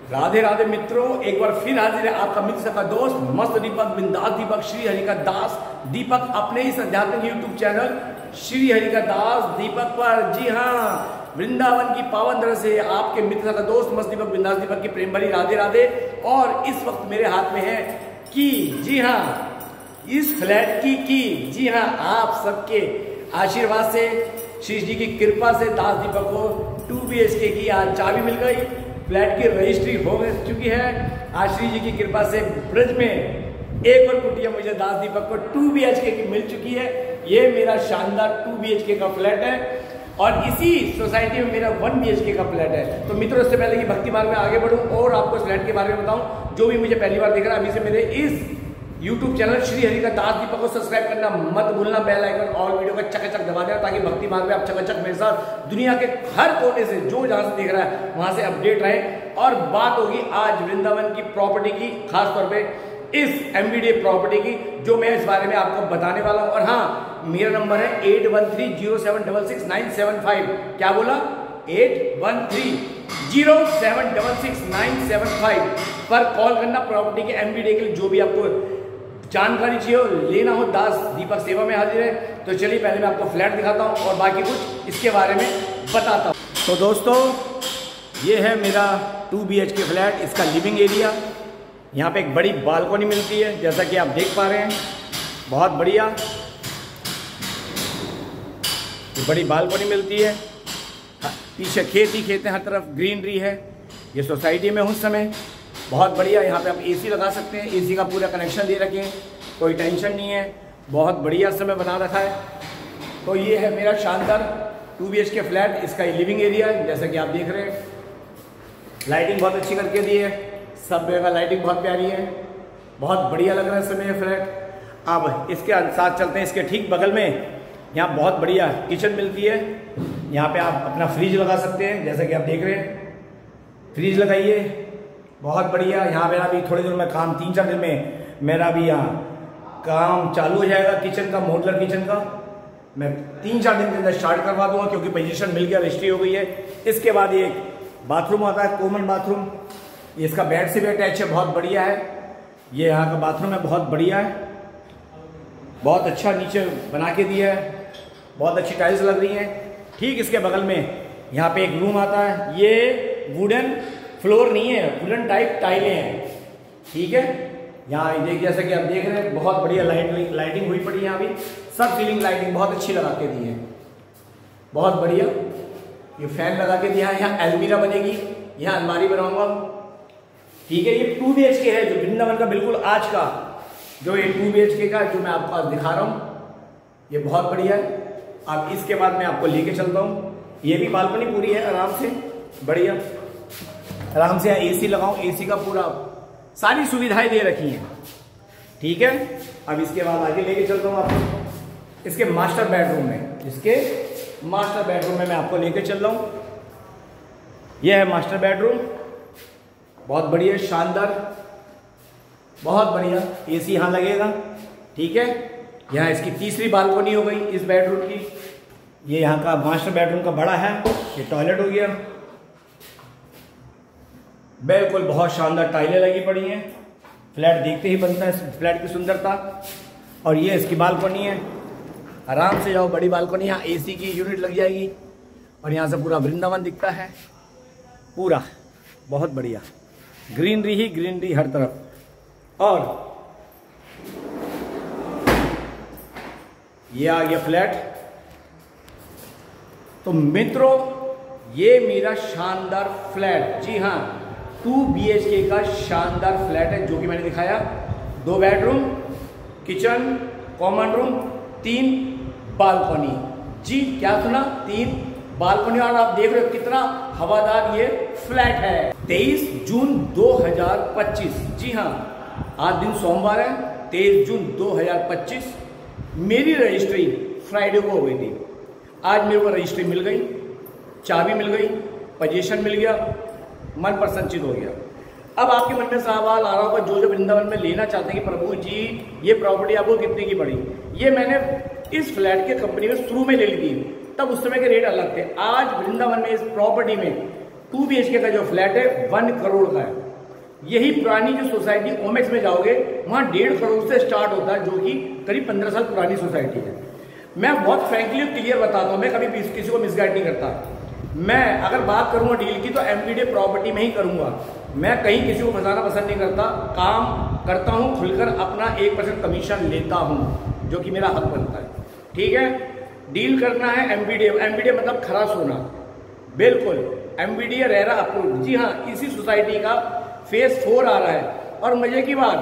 राधे राधे मित्रों, एक बार फिर हाजिर है आपका मित्र का दोस्त मस्त दीपक, बिंदास दीपक, श्री हरि का दास दीपक, अपने इस आध्यात्मिक यूट्यूब चैनल श्री हरि का दास दीपक पर। जी हाँ, वृंदावन की पावन धरा से आपके मित्र का दोस्त मस्त दीपक, बिंदास दीपक की प्रेम भरी राधे राधे। और इस वक्त मेरे हाथ में है की, जी हाँ, इस फ्लैट की जी हाँ, आप सबके आशीर्वाद से, श्री जी की कृपा से दास दीपक को 2 BHK की आज चाबी मिल गई। फ्लैट की रजिस्ट्री हो चुकी है। आज श्री जी की कृपा से ब्रज में एक और कुटिया मुझे दास दीपक को 2 BHK की मिल चुकी है। ये मेरा शानदार 2 BHK का फ्लैट है और इसी सोसाइटी में मेरा 1 BHK का फ्लैट है। तो मित्रों, इससे पहले कि भक्ति मार्ग में आगे बढ़ूं और आपको इस फ्लैट के बारे में बताऊं, जो भी मुझे पहली बार देख रहा है, अभी से मेरे इस YouTube चैनल श्री हरि का दास दीपक को सब्सक्राइब करना मत भूलना, बेल आइकन और वीडियो का चकाचक दबा देना, ताकि भक्ति मार्ग में आप चकाचक मेरे साथ दुनिया के हर कोने से, जो जहां से देख रहा है वहां से अपडेट रहे। और बात होगी आज वृंदावन की प्रॉपर्टी की, खासतौर पे इस MVD प्रॉपर्टी की, जो मैं इस बारे में आपको बताने वाला हूं। और हाँ, मेरा नंबर है 8130766975। क्या बोला? 8130766975 पर कॉल करना। प्रॉपर्टी के MVD के लिए जो भी आपको जानकारी चाहिए हो, लेना हो, दास दीपक सेवा में हाजिर है। तो चलिए पहले मैं आपको फ्लैट दिखाता हूं और बाकी कुछ इसके बारे में बताता हूं। तो दोस्तों, ये है मेरा 2 BHK फ्लैट, इसका लिविंग एरिया। यहाँ पे एक बड़ी बालकनी मिलती है, जैसा कि आप देख पा रहे हैं, बहुत बढ़िया बड़ी बालकनी मिलती है। पीछे खेत ही खेत है, हर तरफ ग्रीनरी है। ये सोसाइटी में हूँ उस समय, बहुत बढ़िया। यहाँ पे आप AC लगा सकते हैं, AC का पूरा कनेक्शन दे रखे हैं, कोई टेंशन नहीं है, बहुत बढ़िया समय बना रखा है। तो ये है मेरा शानदार 2 BHK फ्लैट, इसका लिविंग एरिया है, जैसा कि आप देख रहे हैं। लाइटिंग बहुत अच्छी करके दी है, सब जगह लाइटिंग बहुत प्यारी है, बहुत बढ़िया लग रहा है इस समय ये फ्लैट। अब इसके साथ चलते हैं, इसके ठीक बगल में यहाँ बहुत बढ़िया किचन मिलती है। यहाँ पे आप अपना फ्रिज लगा सकते हैं, जैसा कि आप देख रहे हैं, फ्रिज लगाइए, बहुत बढ़िया। यहाँ मेरा भी थोड़ी देर में काम, 3-4 दिन में मेरा भी यहाँ काम चालू हो जाएगा किचन का, मॉड्यूलर किचन का। मैं 3-4 दिन के अंदर स्टार्ट करवा दूंगा, क्योंकि पोजीशन मिल गया, रजिस्ट्री हो गई है। इसके बाद ये बाथरूम आता है, कॉमन बाथरूम, इसका बेड से भी अटैच है, बहुत बढ़िया है। ये यहाँ का बाथरूम है, बहुत बढ़िया है, बहुत अच्छा नीचे बना के दिया है, बहुत अच्छी टाइल्स लग रही हैं। ठीक इसके बगल में यहाँ पे एक रूम आता है। ये वुडन फ्लोर नहीं है, वुडन टाइप टाइलें हैं, ठीक है। यहाँ देख, जैसा कि आप देख रहे हैं, बहुत बढ़िया लाइटिंग हुई पड़ी है। यहाँ भी सब सीलिंग लाइटिंग बहुत अच्छी लगा के दी है, बहुत बढ़िया। ये फैन लगा के दिया है। यहाँ अलमीरा बनेगी, यहाँ अलमारी बनाऊंगा, ठीक है। ये 2 BHK है, जो वृंदावन का बिल्कुल आज का, जो ये 2 BHK का जो मैं आपको आज दिखा रहा हूँ, ये बहुत बढ़िया है। अब इसके बाद मैं आपको लेके चलता हूँ। ये भी बालकनी पूरी है, आराम से बढ़िया, आराम से AC लगाऊं, AC का पूरा सारी सुविधाएं दे रखी हैं, ठीक है। अब इसके बाद आगे लेके चलता हूँ आपको इसके मास्टर बेडरूम में। इसके मास्टर बेडरूम में मैं आपको लेके चल रहा हूँ। यह है मास्टर बेडरूम, बहुत बढ़िया, शानदार, बहुत बढ़िया। AC यहाँ लगेगा, ठीक है। यहाँ इसकी तीसरी बालकनी हो गई इस बेडरूम की। ये यहाँ का मास्टर बेडरूम का बड़ा है, ये टॉयलेट हो गया, बिल्कुल बहुत शानदार टाइलें लगी पड़ी हैं। फ्लैट देखते ही बनता है इस फ्लैट की सुंदरता। और ये इसकी बालकनी है, आराम से जाओ, बड़ी बालकनी। यहाँ AC की यूनिट लग जाएगी और यहाँ से पूरा वृंदावन दिखता है, पूरा बहुत बढ़िया, ग्रीनरी ही ग्रीनरी हर तरफ। और ये आ गया फ्लैट। तो मित्रों, ये मेरा शानदार फ्लैट, जी हाँ, 2 BHK का शानदार फ्लैट है, जो कि मैंने दिखाया। 2 bedroom, kitchen, common room, 3 balcony. जी, क्या सुना? 3 बालकनी। और आप देख रहे हो कितना हवादार ये फ्लैट है। 23 जून 2025, जी हाँ, आज दिन सोमवार है, 23 जून 2025। मेरी रजिस्ट्री फ्राइडे को हो गई थी। आज मेरे को रजिस्ट्री मिल गई, चाबी मिल गई, पोजीशन मिल गया, मन प्रसन्नचित हो गया। अब आपके मन में सवाल आ रहा होगा, जो वृंदावन में लेना चाहते हैं कि प्रभु जी ये प्रॉपर्टी आपको कितने की पड़ी। ये मैंने इस फ्लैट के कंपनी में शुरू में ले ली थी, तब उस समय के रेट अलग थे। आज वृंदावन में इस प्रॉपर्टी में 2 BHK का जो फ्लैट है 1 करोड़ का है। यही पुरानी जो सोसाइटी ओमेक्स में जाओगे वहां 1.5 करोड़ से स्टार्ट होता है, जो कि करीब 15 साल पुरानी सोसाइटी है। मैं बहुत फ्रैंकली और क्लियर बताता हूं, मैं कभी किसी को मिसगाइड नहीं करता। मैं अगर बात करूंगा डील की तो एमपीडीए प्रॉपर्टी में ही करूंगा। मैं कहीं किसी को फंसाना पसंद नहीं करता, काम करता हूं खुलकर, अपना 1% कमीशन लेता हूं जो कि मेरा हक बनता है। ठीक है, डील करना है एमपीडीए, एमपीडीए मतलब खरा सोना, बिल्कुल एमपीडीए रेरा अप्रूव। जी हाँ, इसी सोसाइटी का फेज 4 आ रहा है और मजे की बात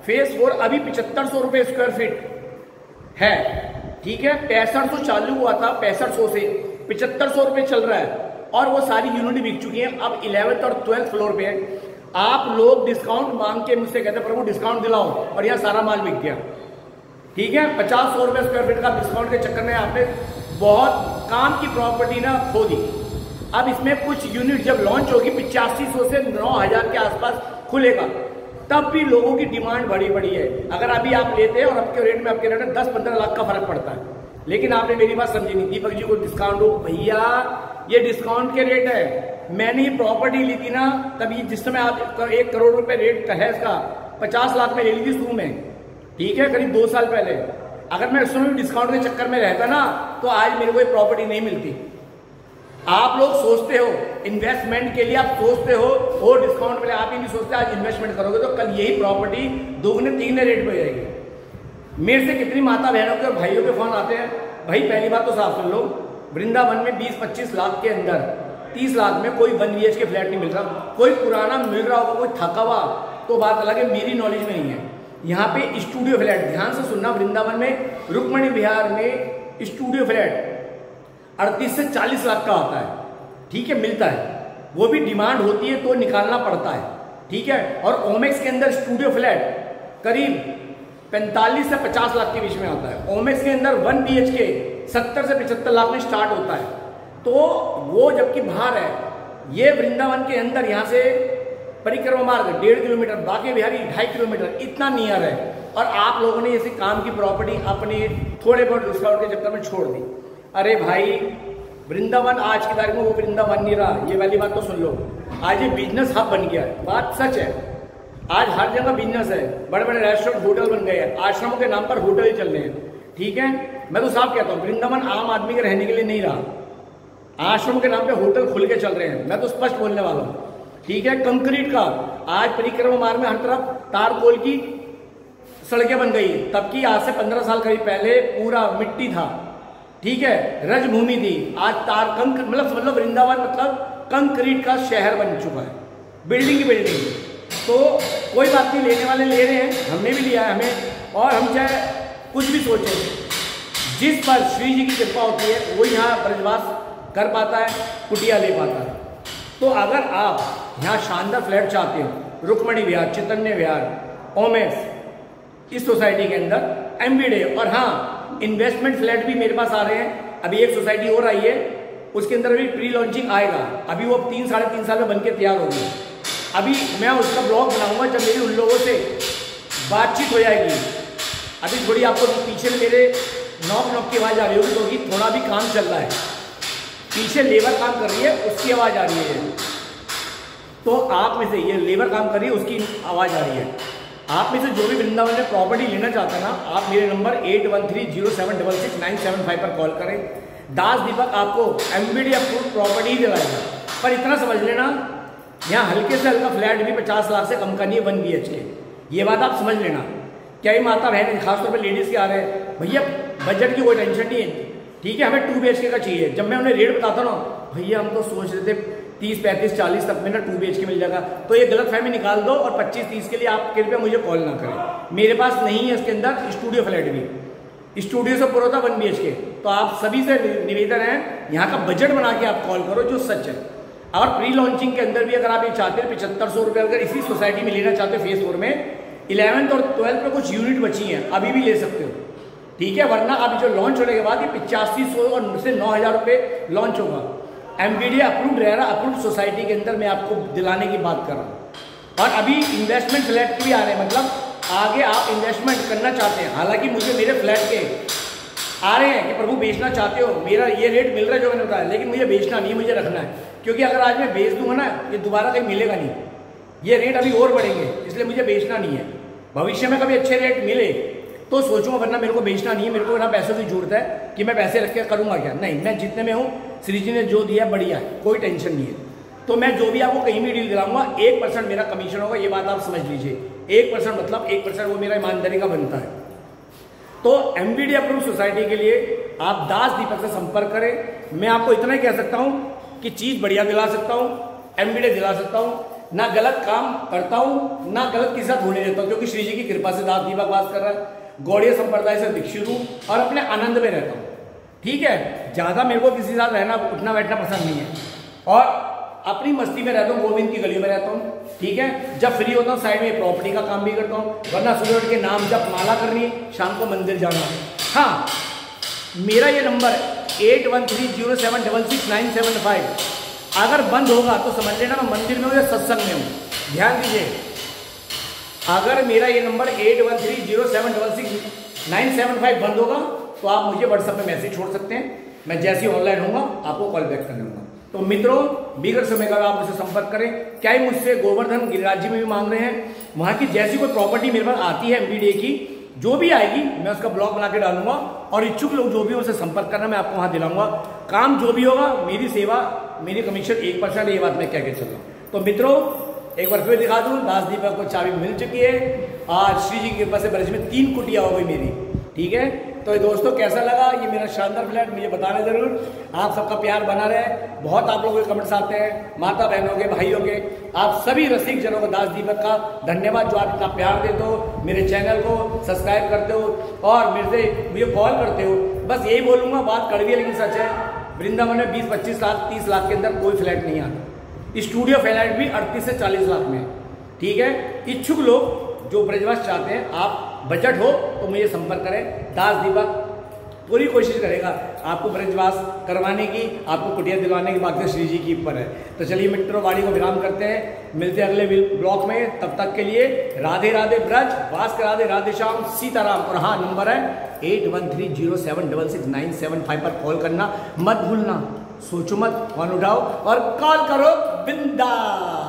फेज 4 अभी 7500 रुपये स्क्वायर फीट है। ठीक है, 6500 चालू हुआ था, 6500 से 7500 रुपये चल रहा है और वो सारी यूनिट बिक चुकी है। अब 11th और 12th फ्लोर पे है। आप लोग डिस्काउंट मांग के मुझसे कहते प्रभु डिस्काउंट दिलाओ, और यहाँ सारा माल बिक गया। ठीक है, 50-100 रुपये स्क्वायर फीट का डिस्काउंट के चक्कर में आपने बहुत काम की प्रॉपर्टी ना खो दी। अब इसमें कुछ यूनिट जब लॉन्च होगी 8500 से 9000 के आसपास खुलेगा, तब भी लोगों की डिमांड बड़ी है। अगर अभी आप लेते हैं और आपके रेट में आपके रेट में 10-15 लाख का फर्क पड़ता है। लेकिन आपने मेरी बात समझी नहीं, दीपक जी को डिस्काउंट हो, भैया ये डिस्काउंट के रेट है। मैंने ये प्रॉपर्टी ली थी ना तभी, जिस समय आप 1 करोड़ रुपए रेट है इसका, 50 लाख में ले ली थी शुरू में। ठीक है, करीब 2 साल पहले। अगर मैं उस समय डिस्काउंट के चक्कर में रहता ना तो आज मेरे को ये प्रॉपर्टी नहीं मिलती। आप लोग सोचते हो इन्वेस्टमेंट के लिए, आप सोचते हो वो डिस्काउंट मिले, आप ही नहीं सोचते आज इन्वेस्टमेंट करोगे तो कल यही प्रॉपर्टी 2-3 रेट पे जाएगी। मेरे से कितनी माता बहनों के और भाइयों के फोन आते हैं, भाई पहली बात तो साफ सुन लो, वृंदावन में 20-25 लाख के अंदर 30 लाख में कोई 1 BHK फ्लैट नहीं मिल रहा। कोई पुराना मिल रहा होगा, कोई थका हुआ तो बात अलग है, मेरी नॉलेज में नहीं है। यहाँ पे स्टूडियो फ्लैट, ध्यान से सुनना, वृंदावन में रुक्मणी विहार में स्टूडियो फ्लैट 38 से 40 लाख का आता है। ठीक है, मिलता है, वो भी डिमांड होती है तो निकालना पड़ता है। ठीक है, और ओमेक्स के अंदर स्टूडियो फ्लैट करीब 45 से 50 लाख के बीच में आता है। ओमेक्स के अंदर 1 BHK 70 से 75 लाख में स्टार्ट होता है। तो वो जबकि बाहर है, ये वृंदावन के अंदर यहाँ से परिक्रमा मार्ग 1.5 किलोमीटर, बाकी बिहारी 2.5 किलोमीटर, इतना नियर है। और आप लोगों ने ऐसे काम की प्रॉपर्टी अपने थोड़े बहुत डिस्काउंट के चक्कर में छोड़ दी। अरे भाई, वृंदावन आज की तारीख में वो वृंदावन नहीं रहा, ये वाली बात तो सुन लो। आज ये बिजनेस हब बन गया है, बात सच है। आज हर जगह बिजनेस है, बड़े बड़े रेस्टोरेंट होटल बन गए हैं, आश्रमों के नाम पर होटल ही चल रहे हैं। ठीक है, मैं तो साफ कहता हूँ वृंदावन आम आदमी के रहने के लिए नहीं रहा, आश्रमों के नाम पे होटल खुल के चल रहे हैं। मैं तो स्पष्ट बोलने वाला हूँ। ठीक है, कंक्रीट का आज परिक्रमा मार्ग में हर तरफ तारकोल की सड़कें बन गई, तब की आज से 15 साल करीब पहले पूरा मिट्टी था। ठीक है, रजभूमि थी, आज तार मतलब वृंदावन मतलब कंक्रीट का शहर बन चुका है, बिल्डिंग की बिल्डिंग। तो कोई बात नहीं, लेने वाले ले रहे हैं, हमने भी लिया है हमें, और हम चाहे कुछ भी सोचें, जिस पर श्री जी की कृपा होती है वो यहाँ ब्रजवास कर पाता है, कुटिया ले पाता है। तो अगर आप यहाँ शानदार फ्लैट चाहते हो, रुक्मणी विहार, चैतन्य विहार, ओमेक्स, इस सोसाइटी के अंदर एमबीडे, और हाँ इन्वेस्टमेंट फ्लैट भी मेरे पास आ रहे हैं। अभी एक सोसाइटी और आई है, उसके अंदर भी प्री लॉन्चिंग आएगा, अभी वो 3-3.5 साल में बनके तैयार होगी। अभी मैं उसका ब्लॉग बनाऊंगा जब मेरी उन लोगों से बातचीत हो जाएगी। अभी थोड़ी आपको पीछे मेरे नॉक की आवाज़ आ रही होगी, क्योंकि थोड़ा भी काम चल रहा है, पीछे लेबर काम कर रही है, उसकी आवाज़ आ रही है। तो आप में से ये लेबर काम कर रही है, उसकी आवाज़ आ रही है। आप में से जो भी वृंदावन में प्रॉपर्टी लेना चाहता है ना, आप मेरे नंबर 8130766975 पर कॉल करें। दास दीपक आपको एमबीडी अप्रूव प्रॉपर्टी दिलाएगा। पर इतना समझ लेना, यहाँ हल्के से हल्का फ्लैट भी 50 लाख से कम का नहीं है 1 BHK, ये बात आप समझ लेना। क्या ही माता बहन खासतौर पर लेडीज़ के आ रहे हैं, भैया बजट की कोई टेंशन नहीं है, ठीक है हमें 2 BHK का चाहिए। जब मैं उन्हें रेट बताता ना, भैया हम तो सोच रहे थे 30-35-40 तक में ना 2 BHK मिल जाएगा, तो ये गलत फहमी निकाल दो और 25-30 के लिए आप कृपया मुझे कॉल ना करें। मेरे पास नहीं है इसके अंदर स्टूडियो फ्लैट भी, स्टूडियो से पूरा था 1 BHK। तो आप सभी से निवेदन है, यहाँ का बजट बना के आप कॉल करो जो सच है। और प्री लॉन्चिंग के अंदर भी अगर आप ये चाहते हैं 7500 रुपये अगर इसी सोसाइटी में लेना चाहते हो फेज 4 में, 11th और 12th में कुछ यूनिट बची हैं, अभी भी ले सकते हो, ठीक है। वरना अभी जो लॉन्च होने के बाद ये 8500 और से 9000 रुपये लॉन्च होगा। एमबीडी अप्रूव्ड रहेगा, अप्रूव्ड सोसाइटी के अंदर मैं आपको दिलाने की बात कर रहा हूँ। और अभी इन्वेस्टमेंट फ्लैट भी आ रहे हैं, मतलब आगे आप इन्वेस्टमेंट करना चाहते हैं। हालांकि मुझे मेरे फ्लैट के आ रहे हैं कि प्रभु बेचना चाहते हो, मेरा ये रेट मिल रहा है जो मैंने बताया, लेकिन मुझे बेचना नहीं, मुझे रखना है। क्योंकि अगर आज मैं बेच दूंगा ना, ये दोबारा कहीं मिलेगा नहीं, ये रेट अभी और बढ़ेंगे, इसलिए मुझे बेचना नहीं है। भविष्य में कभी अच्छे रेट मिले तो सोचूंगा, वरना मेरे को बेचना नहीं है। मेरे को ना पैसों की जरूरत है कि मैं पैसे रख के करूंगा क्या, नहीं, मैं जितने में हूँ श्री जी ने जो दिया बढ़िया है, कोई टेंशन नहीं है। तो मैं जो भी आपको कहीं भी डील दिलाऊंगा 1% मेरा कमीशन होगा, ये बात आप समझ लीजिए। 1% मतलब 1% वो मेरा ईमानदारी का बनता है। तो एमबीडी अप्रूव सोसाइटी के लिए आप दास दीपक से संपर्क करें। मैं आपको इतना ही कह सकता हूं कि चीज बढ़िया दिला सकता हूं, एमबीडी दिला सकता हूं, ना गलत काम करता हूं, ना गलत किसी साथ होने देता हूं, क्योंकि श्री जी की कृपा से दास दीपक वास कर रहा है, गौड़ीय संप्रदाय से दीक्षित हूं और अपने आनंद में रहता हूं। ठीक है, ज्यादा मेरे को किसी के साथ रहना उठना बैठना पसंद नहीं है और अपनी मस्ती में रहता हूँ, गोविंद की गली में रहता हूँ। ठीक है, जब फ्री होता हूँ साइड में प्रॉपर्टी का काम भी करता हूँ, वरना सुबह उठ के नाम जब माला करनी, शाम को मंदिर जाना। हाँ, मेरा ये नंबर 8130766975 अगर बंद होगा तो समझ लेना मैं मंदिर में हूँ या सत्संग में हूँ। ध्यान दीजिए, अगर मेरा ये नंबर 8130766975 बंद होगा तो आप मुझे व्हाट्सएप पे मैसेज छोड़ सकते हैं। मैं जैसे ही ऑनलाइन होऊंगा आपको कॉल बैक कर लूंगा। तो मित्रों, बिगड़ समय का आप मुझसे संपर्क करें। क्या ही मुझसे गोवर्धन गिरिराज जी में भी मांग रहे हैं, वहां की जैसी कोई प्रॉपर्टी मेरे पास आती है एमबीडीए की, जो भी आएगी मैं उसका ब्लॉग बना के डालूंगा और इच्छुक लोग जो भी उनसे संपर्क करना मैं आपको वहां दिलाऊंगा। काम जो भी होगा, मेरी सेवा, मेरी कमीशन 1%, ये बात मैं कह के चल रहा हूँ। तो मित्रों, एक बार फिर दिखा दूं, दास दीपक को चाबी मिल चुकी है। आज श्री जी की कृपा से ब्रज में 3 कुटिया हो गई मेरी। ठीक है, तो दोस्तों कैसा लगा ये मेरा शानदार फ्लैट, मुझे बताना जरूर। आप सबका प्यार बना रहे, बहुत आप लोगों के कमेंट्स आते हैं, माता बहनों के, भाइयों के, आप सभी रसिक जनों को दास दीपक का धन्यवाद जो आप इतना प्यार देते हो, मेरे चैनल को सब्सक्राइब करते हो और मुझे कॉल करते हो। बस यही बोलूंगा, बात कड़वी है लेकिन सच है, वृंदावन में 20-25 लाख 30 लाख के अंदर कोई फ्लैट नहीं आता, स्टूडियो फ्लैट भी 38 से 40 लाख में। ठीक है, इच्छुक लोग जो ब्रजवास चाहते हैं, आप बजट हो तो मुझे संपर्क करें। दास दीपक पूरी कोशिश करेगा आपको ब्रजवास करवाने की, आपको कुटिया दिलवाने की, बाकी श्री जी की ऊपर है। तो चलिए मित्रों, वाणी को विराम करते हैं, मिलते हैं अगले ब्लॉग में। तब तक के लिए राधे राधे ब्रज, वास करा दे राधे श्याम सीताराम। और हाँ, नंबर है 8130766975 पर कॉल करना मत भूलना, सोचो मत, फोन उठाओ और कॉल करो। बिंदास।